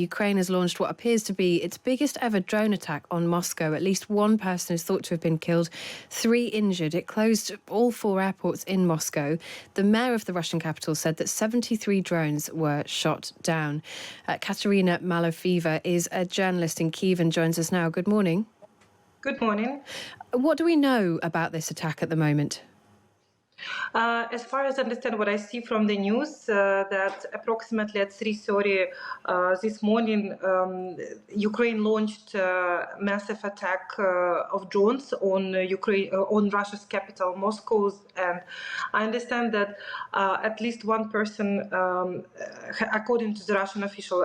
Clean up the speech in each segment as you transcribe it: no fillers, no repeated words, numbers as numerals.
Ukraine has launched what appears to be its biggest ever drone attack on Moscow. At least one person is thought to have been killed, 3 injured. It closed all 4 airports in Moscow. The mayor of the Russian capital said that 73 drones were shot down. Katerina Malofeva is a journalist in Kyiv and joins us now. Good morning. Good morning. What do we know about this attack at the moment? As far as I understand what I see from the news, that approximately at 3:30 this morning, Ukraine launched a massive attack of drones on on Russia's capital, Moscow. And I understand that at least one person, according to the Russian official,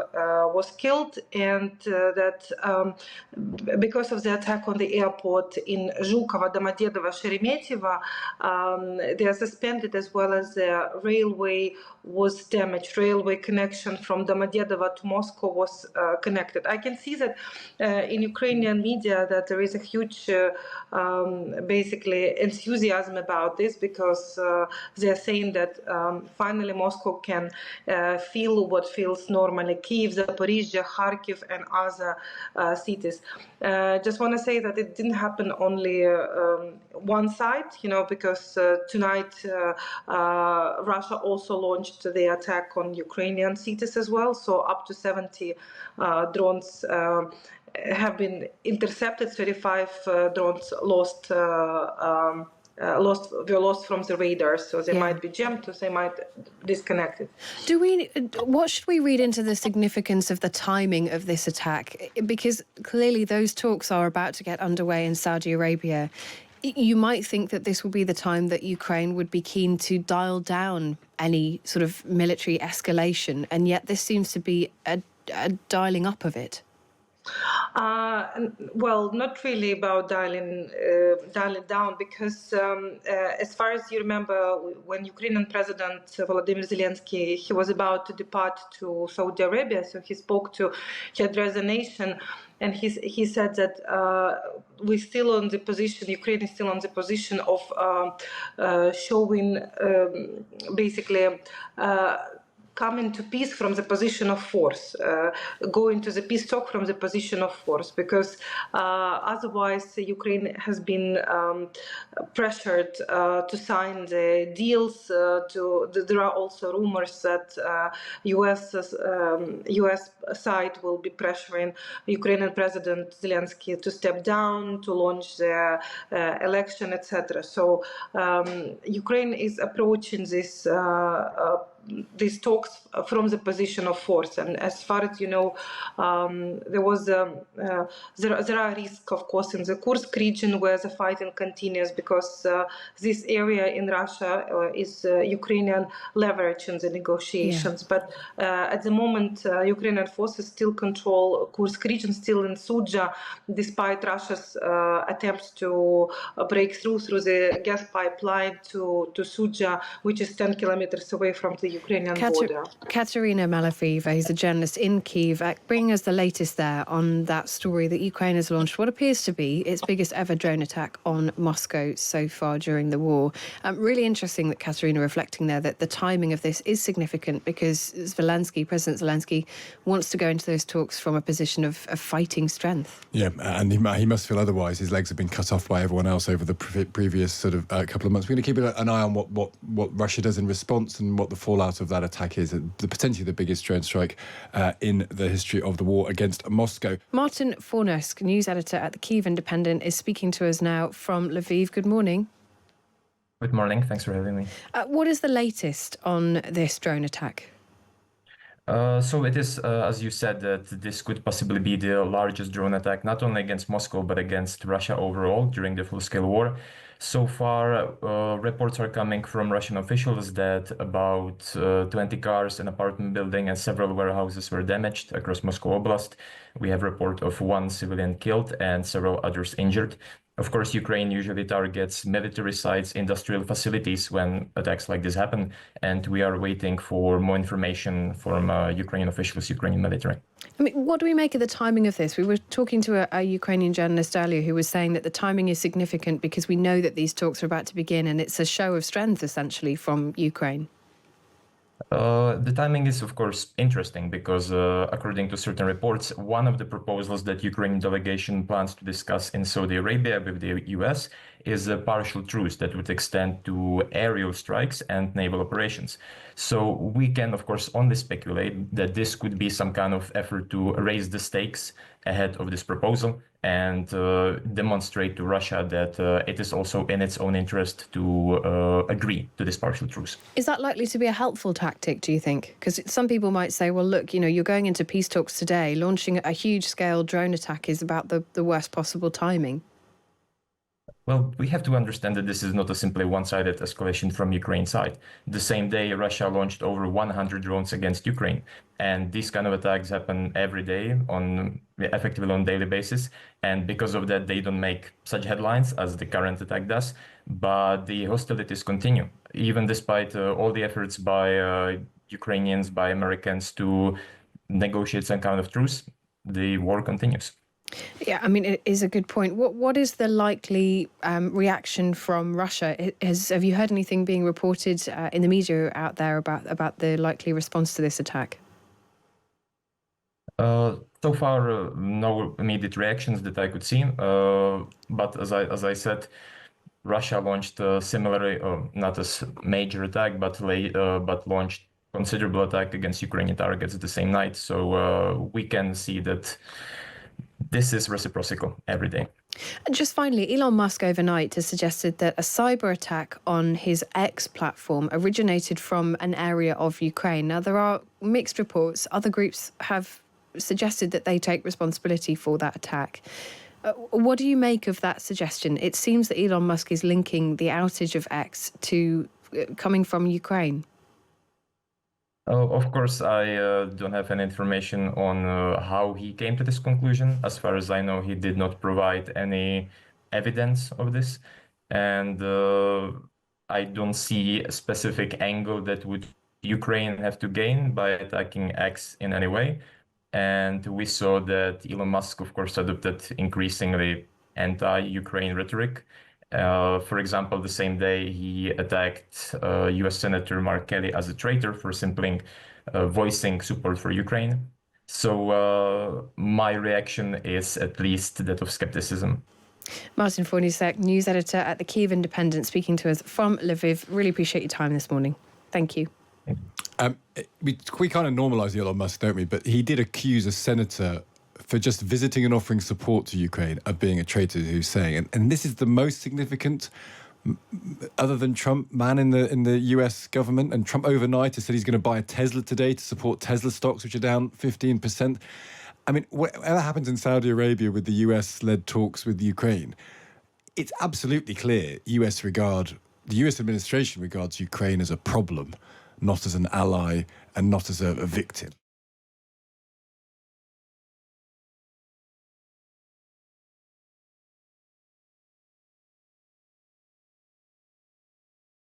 was killed, and that because of the attack on the airport in Zhukovo, Domodedovo, Sheremetyevo, they are suspended, as well as the railway was damaged. Railway connection from Domodedovo to Moscow was connected. I can see that in Ukrainian media that there is a huge, basically, enthusiasm about this, because they are saying that finally Moscow can feel what feels normally. Kyiv, Zaporizhzhia, Kharkiv, and other cities. Just want to say that it didn't happen only one side, because tonight Russia also launched the attack on Ukrainian cities as well. So up to 70 drones have been intercepted. 35 drones were lost from the radar, so they might be jammed, or they might disconnected. What should we read into the significance of the timing of this attack? Because clearly those talks are about to get underway in Saudi Arabia. You might think that this will be the time that Ukraine would be keen to dial down any sort of military escalation, and yet this seems to be a dialing up of it. Well, not really about dialing down, because as far as you remember, when Ukrainian President Volodymyr Zelensky, he was about to depart to Saudi Arabia, so he addressed the nation, and he said that we're still on the position, Ukraine is still on the position of showing basically coming to peace from the position of force, going to the peace talk from the position of force, because otherwise Ukraine has been pressured to sign the deals. There are also rumors that U.S. side will be pressuring Ukrainian President Zelensky to step down, to launch the election, etc. So Ukraine is approaching these talks from the position of force, and as far as you know, there are risks, of course, in the Kursk region where the fighting continues, because this area in Russia is Ukrainian leverage in the negotiations. But at the moment, Ukrainian forces still control Kursk region, still in Sudzha, despite Russia's attempts to break through the gas pipeline to Sudzha, which is 10 kilometers away from the Ukrainian border. Katerina Malofeva, who's a journalist in Kyiv, bringing us the latest there on that story that Ukraine has launched what appears to be its biggest ever drone attack on Moscow so far during the war. Really interesting that Katerina reflecting there that the timing of this is significant, because President Zelensky wants to go into those talks from a position of fighting strength. Yeah, and he must feel otherwise. His legs have been cut off by everyone else over the previous sort of couple of months. We're going to keep an eye on what Russia does in response and what the fallout of that attack is, potentially the biggest drone strike in the history of the war against Moscow. Martin Fornusek, news editor at the Kyiv Independent, is speaking to us now from Lviv. Good morning. Good morning. Thanks for having me. What is the latest on this drone attack? So it is, as you said, that this could possibly be the largest drone attack, not only against Moscow, but against Russia overall during the full-scale war. So far, reports are coming from Russian officials that about 20 cars, an apartment building, and several warehouses were damaged across Moscow Oblast. We have report of 1 civilian killed and several others injured. Of course, Ukraine usually targets military sites, industrial facilities when attacks like this happen, and we are waiting for more information from Ukrainian officials, Ukrainian military. I mean, what do we make of the timing of this? We were talking to a Ukrainian journalist earlier who was saying that the timing is significant because we know that these talks are about to begin, and it's a show of strength, essentially, from Ukraine. The timing is, of course, interesting because, according to certain reports, one of the proposals that Ukraine delegation plans to discuss in Saudi Arabia with the US is a partial truce that would extend to aerial strikes and naval operations. So we can, of course, only speculate that this could be some kind of effort to raise the stakes ahead of this proposal and demonstrate to Russia that it is also in its own interest to agree to this partial truce. Is that likely to be a helpful tactic, do you think? Because some people might say, well, look, you're going into peace talks today. Launching a huge-scale drone attack is about the worst possible timing. Well, we have to understand that this is not a simply one-sided escalation from Ukraine's side. The same day, Russia launched over 100 drones against Ukraine, and these kind of attacks happen every day, effectively on a daily basis. And because of that, they don't make such headlines as the current attack does. But the hostilities continue, even despite all the efforts by Ukrainians, by Americans to negotiate some kind of truce. The war continues. Yeah, I mean, it is a good point. What is the likely reaction from Russia? Have you heard anything being reported in the media out there about the likely response to this attack? So far, no immediate reactions that I could see. But as I said, Russia launched a similar, not a major attack, but launched considerable attack against Ukrainian targets the same night. So we can see that this is reciprocal every day. And just finally, Elon Musk overnight has suggested that a cyber attack on his X platform originated from an area of Ukraine. Now, there are mixed reports. Other groups have suggested that they take responsibility for that attack. What do you make of that suggestion? It seems that Elon Musk is linking the outage of X to coming from Ukraine. Of course, I don't have any information on how he came to this conclusion. As far as I know, he did not provide any evidence of this. And I don't see a specific angle that would Ukraine have to gain by attacking X in any way. And we saw that Elon Musk, of course, adopted increasingly anti-Ukraine rhetoric. For example, the same day he attacked US Senator Mark Kelly as a traitor for simply voicing support for Ukraine. So my reaction is at least that of skepticism. Martin Fornusek, news editor at the Kyiv Independent, speaking to us from Lviv. Really appreciate your time this morning. Thank you. We kind of normalise Elon Musk, don't we? But he did accuse a senator for just visiting and offering support to Ukraine of being a traitor, who's saying, and this is the most significant, other than Trump, man in the US government. And Trump overnight has said he's going to buy a Tesla today to support Tesla stocks, which are down 15%. I mean, whatever happens in Saudi Arabia with the US-led talks with Ukraine, it's absolutely clear the US administration regards Ukraine as a problem, not as an ally and not as a victim.